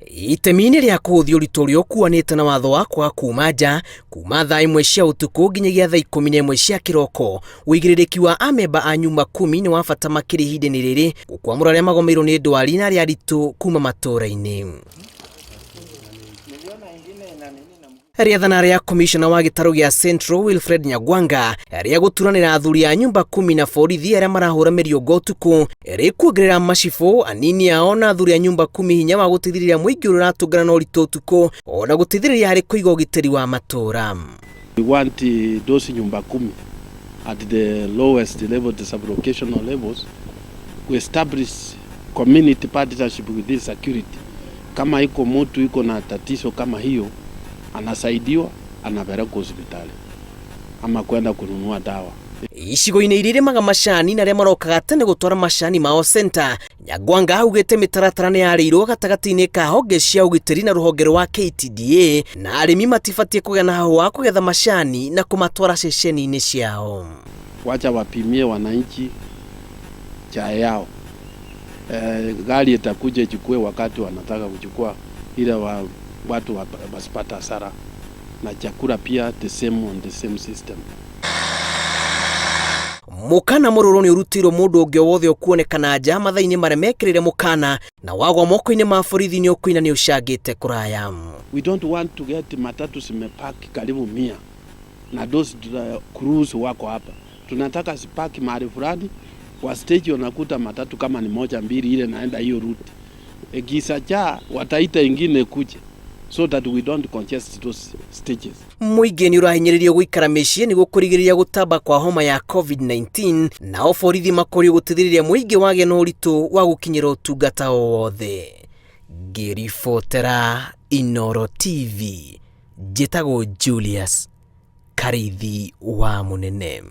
Itemi-inĩ rĩa kũhũthia ũritũ ũrĩa ũkuanĩte na watho wa kwaga kuuma nja kuuma thaa 1 cia ũtukũ nginyagia thaa 11 cia kĩroko, wĩigĩrĩrĩki wa Amemba a Nyumba Kumi nĩ wa bata makĩria ihinda-inĩ rĩrĩ gũkwamũra arĩa magomeirwo nĩ ndwari na arĩa aritũ kuuma matũũra-inĩ. Rĩathana rĩa komishona wa gĩtarũ gĩa Central Wilfred Nyangwanga rĩa gũturanĩra athuri a Nyumba Kumi na borithi arĩa marahũra mĩriũngo ũtukũ rĩkuongerera macibũ anini ao na athuri a Nyumba Kumi hinya wa gũteithĩrĩria mũingĩ ũrĩa ũratũngana na ũritũ ũtukũ ona gũteithĩrĩria harĩ kũiga ũgitĩri wa matũũra. We want those Nyumba Kumi at the lowest level, the sub-locational levels, we establish community partnership with this security. Kama iko mtu iko na tatizo kama hiyo, anasaidiwa, anapelekwa hospitali ama kwenda kununua dawa. Icigo-inĩ iria irĩmaga macani na arĩa marokaga tene gũtwara macani mao center, Nyangwanga augĩte mĩtaratara nĩ yarĩirwo gatagatĩ-inĩ ka honge cia ũgitĩri na rũhonge rwa KTDA na arĩmi matibatiĩ kũgĩa na hahũ wa kũgetha macani na kũmatwara ceceni-inĩ ciao. Wacha wapimie wananchi chai yao. Gari itakuja ichukue wakati wanataka kuchukua, ile watu wasipata hasara, na chakula pia the same on the same system. Mukana mũrũrũ nĩ ũrutirwo mũndũ ũngĩ wothe ũkuonekana nja mathaa-inĩ marĩa mekĩrĩire mukana na wagwa moko-inĩ ma borithi nĩ ũkũina nĩ ũcangĩte kũraya. We don't want to get matatu zimepaki karibu 100 na those crews wako hapa. Tunataka sipaki mahali fulani kwa stage, unakuta matatu kama ni 1 2 ile naenda hiyo route. Gisa cha wataita ingine kuja so that we don't congest those stages. Mũingĩ nĩ ũrahinyĩrĩrio gũikara mĩciĩ nĩguo kũrigĩrĩria gũtamba kwa homa ya COVID-19 nao borithi makorio gũteithĩrĩria mũingĩ wagĩa na ũritũ wa gũkinyĩra ũtungata o wothe. Ngĩribotera Inooro TV, njĩtagwo Julius Karithi wa Mũnene.